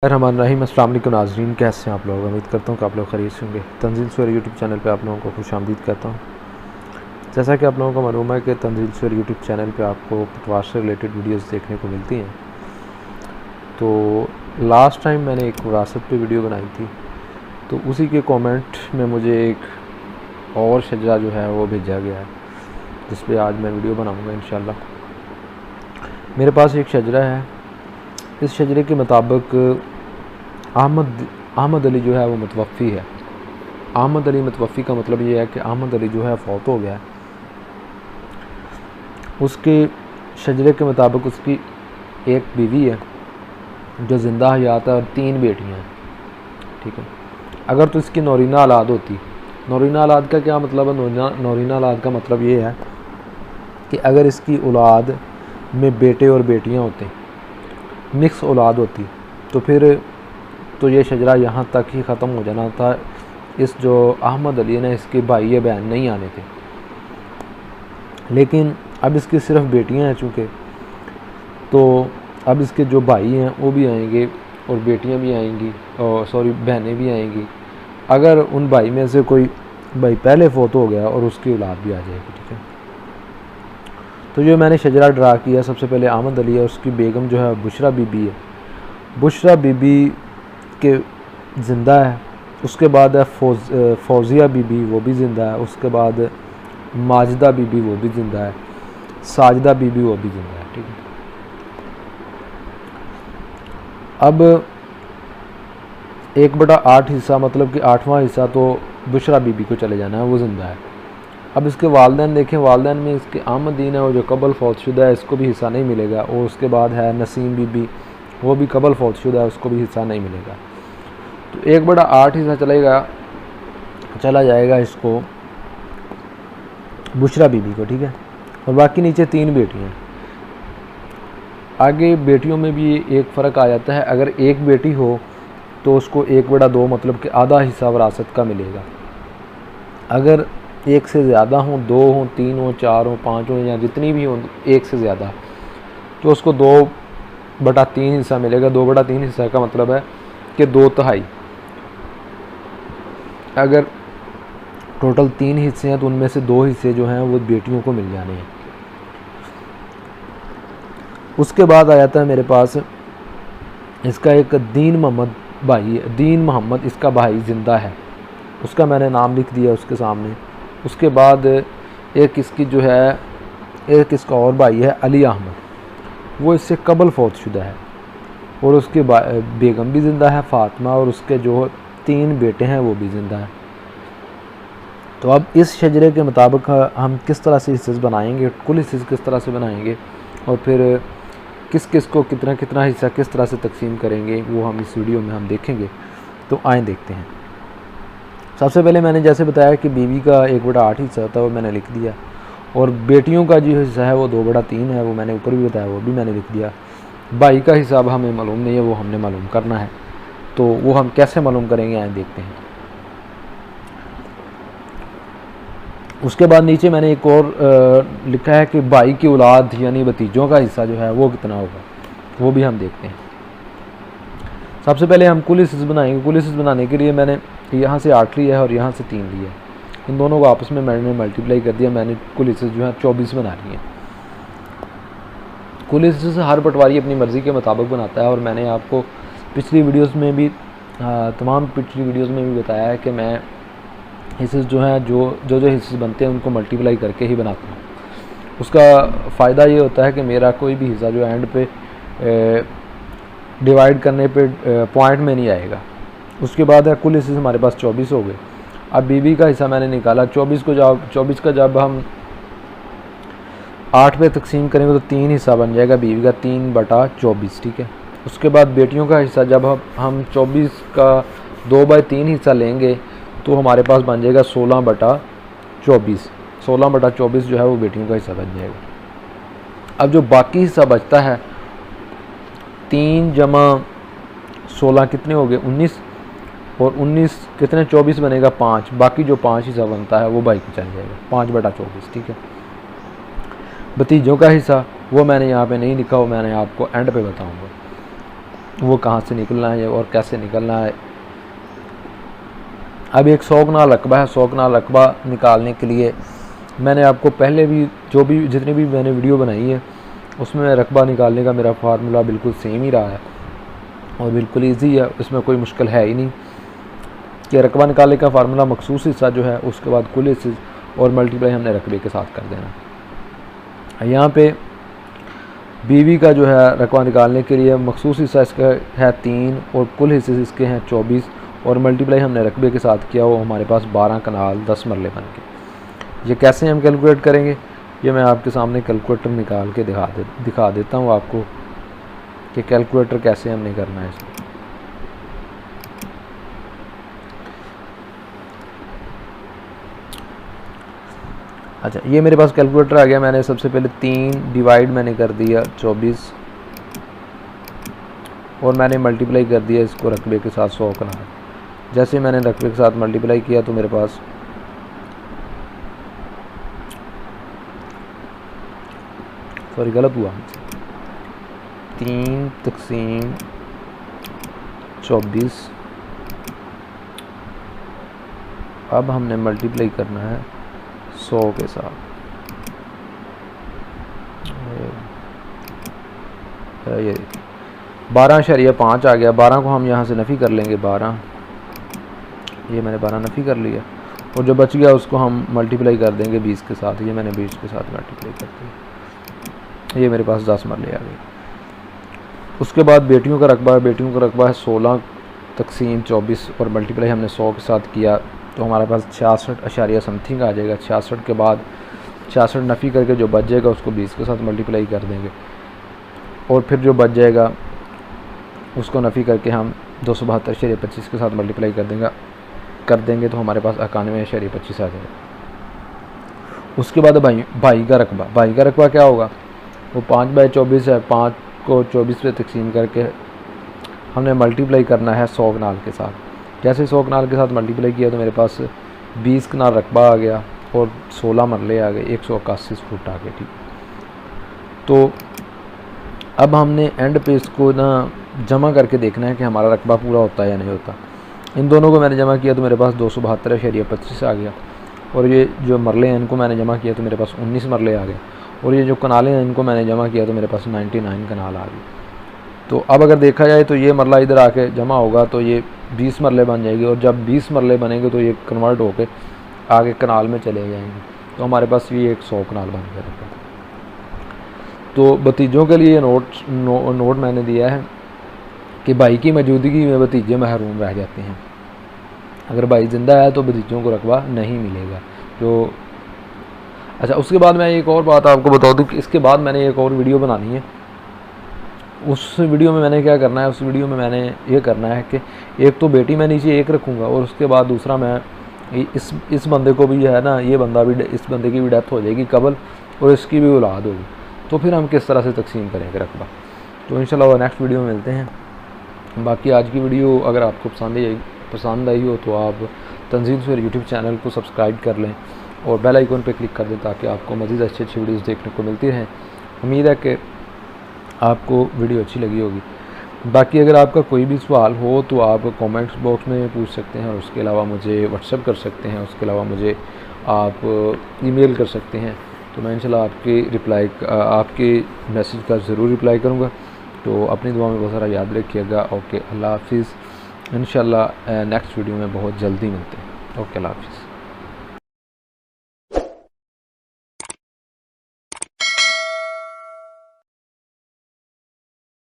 रहमान अस्सलाम वालेकुम नाज़रीन, कैसे हैं आप लोग। उम्मीद करता हूँ कि आप लोग खैरियत से होंगे। तंजील सूर्य यूट्यूब चैनल पे आप लोगों को खुशामदीद कहता हूँ। जैसा कि आप लोगों को मालूम है कि तंजील सूर्य यूट्यूब चैनल पे आपको पटवार से रिलेटेड वीडियोस देखने को मिलती हैं। तो लास्ट टाइम मैंने एक विरासत पे वीडियो बनाई थी, तो उसी के कॉमेंट में मुझे एक और शजरा जो है वो भेजा गया है, जिस पर आज मैं वीडियो बनाऊँगा इंशाल्लाह। मेरे पास एक शजरा है। इस शजरे के मुताबिक अहमद अली जो है वो मुतवफ़ी है। अहमद अली मुतवफ़ी का मतलब ये है कि अहमद अली जो है फ़ौत हो गया है। उसके शजरे के मुताबिक उसकी एक बीवी है जो ज़िंदा हयात है और 3 बेटियां हैं। ठीक है, अगर तो इसकी नौरीना औलाद होती, नौरीना औलाद का क्या मतलब है? नौरीना औलाद का मतलब ये है कि अगर इसकी औलाद में बेटे और बेटियां होते, मिक्स औलाद होती, तो फिर तो ये शजरा यहाँ तक ही ख़त्म हो जाना था। इस जो अहमद अली ने, इसके भाई या बहन नहीं आने थे। लेकिन अब इसकी सिर्फ बेटियां हैं चूँकि, तो अब इसके जो भाई हैं वो भी आएंगे और बेटियां भी आएंगी, और सॉरी बहनें भी आएंगी, अगर उन भाई में से कोई भाई पहले फ़ौत हो गया और उसकी औलाद भी आ जाएगी। ठीक है, तो जो मैंने शजरा ड्रा किया, सबसे पहले अहमद अली है, उसकी बेगम जो है बुशरा बीबी है। बुशरा बीबी के ज़िंदा है। उसके बाद है फौजिया बीबी, वो भी ज़िंदा है। उसके बाद माजिदा बीबी, वो भी ज़िंदा है। साजिदा बीबी, वो भी ज़िंदा है। ठीक है, अब 1/8 हिस्सा, मतलब कि 8वां हिस्सा तो बुशरा बीबी को चले जाना है, वो ज़िंदा है। अब इसके वालिदैन देखें, वालिदैन में इसके अहमदीन है और जो कबल फौतशुदा है, इसको भी हिस्सा नहीं मिलेगा। और उसके बाद है नसीम बीबी, वो भी कबल फौतशुदा है, उसको भी हिस्सा नहीं मिलेगा। तो 1/8 हिस्सा चला जाएगा इसको बुशरा बीबी को। ठीक है, और बाकी नीचे 3 बेटियाँ। आगे बेटियों में भी एक फ़र्क आ जाता है। अगर एक बेटी हो तो उसको 1/2, मतलब कि आधा हिस्सा विरासत का मिलेगा। अगर एक से ज़्यादा हों, 2 हों, 3 हों, 4 हों, 5 हों, या जितनी भी हों एक से ज़्यादा, तो उसको 2/3 हिस्सा मिलेगा। 2/3 हिस्सा का मतलब है कि 2/3। अगर टोटल 3 हिस्से हैं तो उनमें से 2 हिस्से जो हैं वो बेटियों को मिल जाने हैं। उसके बाद आ जाता है मेरे पास इसका एक दीन मोहम्मद भाई है। दीन मोहम्मद इसका भाई ज़िंदा है, उसका मैंने नाम लिख दिया उसके सामने। उसके बाद एक इसकी जो है, एक इसका और भाई है अली अहमद, वो इससे कबल फौतशुदा है, और उसके बेगम भी ज़िंदा है फ़ातिमा, और उसके जो 3 बेटे हैं वो भी ज़िंदा है। तो अब इस शजरे के मुताबिक हम किस तरह से हिस्से बनाएंगे, कुल हिस्से किस तरह से बनाएंगे, और फिर किस किस को कितना कितना हिस्सा किस तरह से तकसीम करेंगे, वो हम इस वीडियो में हम देखेंगे। तो आए देखते हैं। सबसे पहले मैंने जैसे बताया कि बीवी का 1/8 हिस्सा होता है, वो मैंने लिख दिया। और बेटियों का जो हिस्सा है वो 2/3 है, वो मैंने ऊपर भी बताया, वो भी मैंने लिख दिया। भाई का हिसाब हमें मालूम नहीं है, वो हमने मालूम करना है। तो वो हम कैसे मालूम करेंगे, आए देखते हैं। उसके बाद नीचे मैंने एक और लिखा है कि भाई की औलाद यानी भतीजों का हिस्सा जो है वो कितना होगा, वो भी हम देखते हैं। सबसे पहले हम कुल हिस्से बनाएंगे। कुल हिस्से बनाने के लिए मैंने यहाँ से 8 लिया है और यहाँ से 3 लिया है। इन दोनों को आपस में मैंने मल्टीप्लाई कर दिया। मैंने कुल हिस्से जो है 24 बना लिए हैं। कुल हिस्से से हर पटवारी अपनी मर्ज़ी के मुताबिक बनाता है, और मैंने आपको पिछली वीडियोस में भी तमाम पिछली वीडियोस में भी बताया है कि मैं हिस्से जो हैं जो हिस्से बनते हैं उनको मल्टीप्लाई करके ही बनाता हूँ। उसका फ़ायदा ये होता है कि मेरा कोई भी हिस्सा जो एंड पे डिवाइड करने पे पॉइंट में नहीं आएगा। उसके बाद है कुल हिस्से हमारे पास 24 हो गए। अब बीबी का हिस्सा मैंने निकाला। 24 का जब हम 8 पे तकसीम करेंगे तो 3 हिस्सा बन जाएगा बीबी का, 3/24। ठीक है, उसके बाद बेटियों का हिस्सा जब हम 24 का 2/3 हिस्सा लेंगे तो हमारे पास बन जाएगा 16/24। 16/24 जो है वो बेटियों का हिस्सा बन जाएगा। अब जो बाकी हिस्सा बचता है, 3 जमा 16 कितने हो गए, 19, और 19 कितने 24 बनेगा 5। बाकी जो 5 हिस्सा बनता है वो भाई को चल जाएगा, 5/24। ठीक है, भतीजों का हिस्सा वो मैंने यहाँ पे नहीं लिखा, वो मैंने आपको एंड पे बताऊँगा। वो कहाँ से निकलना है और कैसे निकलना है। अब एक 100 कनाल रकबा है। 100 कनाल रकबा निकालने के लिए मैंने आपको पहले भी जितनी भी मैंने वीडियो बनाई है उसमें रकबा निकालने का मेरा फार्मूला बिल्कुल सेम ही रहा है और बिल्कुल ईजी है, इसमें कोई मुश्किल है ही नहीं कि रकबा निकालने का फार्मूला मखसूस हिस्सा जो है उसके बाद कुल हिस्से और मल्टीप्लाई हमने रकबे के साथ कर देना। यहाँ पे बीवी का जो है रकबा निकालने के लिए मखसूस हिस्सा इसका है 3 और कुल हिस्से इसके हैं 24 और मल्टीप्लाई हमने रकबे के साथ किया, वो हमारे पास 12 कनाल 10 मरले बन गए। ये कैसे हम कैलकुलेट करेंगे, ये मैं आपके सामने कैलकुलेटर निकाल के दिखा देता हूँ आपको कि कैलकुलेटर कैसे हमने करना है इसको। अच्छा, ये मेरे पास कैलकुलेटर आ गया। मैंने सबसे पहले 3 डिवाइड मैंने कर दिया 24 और मैंने मल्टीप्लाई कर दिया इसको रकबे के साथ 100 कनाल। जैसे मैंने रकबे के साथ मल्टीप्लाई किया तो मेरे पास सॉरी गलत हुआ, 3 तक़सीम 24। अब हमने मल्टीप्लाई करना है 100 के साथ। ये 12.5 आ गया। 12 को हम यहाँ से नफ़ी कर लेंगे। 12, ये मैंने 12 नफ़ी कर लिया और जो बच गया उसको हम मल्टीप्लाई कर देंगे 20 के साथ। ये मैंने 20 के साथ मल्टीप्लाई कर दिया, ये मेरे पास 10 मरले आ गए। उसके बाद बेटियों का रकबा है। बेटियों का रकबा है 16 तक़सीम 24 और मल्टीप्लाई हमने 100 के साथ किया तो हमारे पास 66 समथिंग आ जाएगा। 66 के बाद 66 नफ़ी करके जो बच जाएगा उसको 20 के साथ मल्टीप्लाई कर देंगे और फिर जो बच जाएगा उसको नफ़ी करके हम 272.25 के साथ मल्टीप्लाई कर देंगे तो हमारे पास 91.25 आ जाएगा। उसके बाद भाई का रकबा। भाई का रकबा क्या होगा, वो 5/24 है। 5 को 24 पे तक़सीम करके हमने मल्टीप्लाई करना है 100 कनाल के साथ। जैसे 100 कनाल के साथ मल्टीप्लाई किया तो मेरे पास 20 कनाल रकबा आ गया और 16 मरले आ गए, 181 फुट आ गए। ठीक, तो अब हमने एंड पे इसको ना जमा करके देखना है कि हमारा रकबा पूरा होता है या नहीं होता। इन दोनों को मैंने जमा किया तो मेरे पास 272.25 आ गया और ये जो मरले हैं इनको मैंने जमा किया तो मेरे पास 19 मरले आ गए और ये जो कनालें हैं इनको मैंने जमा किया तो मेरे पास 99 कनाल आ गए। तो अब अगर देखा जाए तो ये मरला इधर आके जमा होगा तो ये 20 मरले बन जाएगी और जब 20 मरले बनेंगे तो ये कन्वर्ट होकर आगे कनाल में चले जाएंगे तो हमारे पास ये 100 कनाल बन गया। तो भतीजों के लिए नोट मैंने दिया है कि भाई की मौजूदगी में भतीजे महरूम रह जाते हैं। अगर भाई ज़िंदा है तो भतीजों को रकबा नहीं मिलेगा। तो अच्छा, उसके बाद मैं एक और बात आपको बता दूं कि इसके बाद मैंने एक और वीडियो बनानी है। उस वीडियो में मैंने क्या करना है, उस वीडियो में मैंने ये करना है कि एक तो बेटी मैं नीचे एक रखूँगा और उसके बाद दूसरा मैं इस बंदे को भी है ना, ये बंदा भी, इस बंदे की भी डेथ हो जाएगी कबल और इसकी भी औलाद होगी। तो फिर हम किस तरह से तकसीम करेंगे रकबा, तो इंशाल्लाह नेक्स्ट वीडियो में मिलते हैं। बाकी आज की वीडियो अगर आपको पसंद आई हो तो आप तंजील सवेर यूट्यूब चैनल को सब्सक्राइब कर लें और बेल आइकन पर क्लिक कर दें ताकि आपको मज़ीद अच्छी वीडियोज़ देखने को मिलती रहें। उम्मीद है कि आपको वीडियो अच्छी लगी होगी। बाकी अगर आपका कोई भी सवाल हो तो आप कमेंट्स बॉक्स में पूछ सकते हैं और उसके अलावा मुझे व्हाट्सएप कर सकते हैं। उसके अलावा मुझे आप ईमेल कर सकते हैं। तो मैं इंशाल्लाह आपके मैसेज का ज़रूर रिप्लाई करूँगा। तो अपनी दुआ में बहुत सारा याद रखिएगा। ओके, अल्लाह हाफिज़। इंशाल्लाह नेक्स्ट वीडियो में बहुत जल्दी मिलते हैं। ओके, अल्लाह हाफिज़।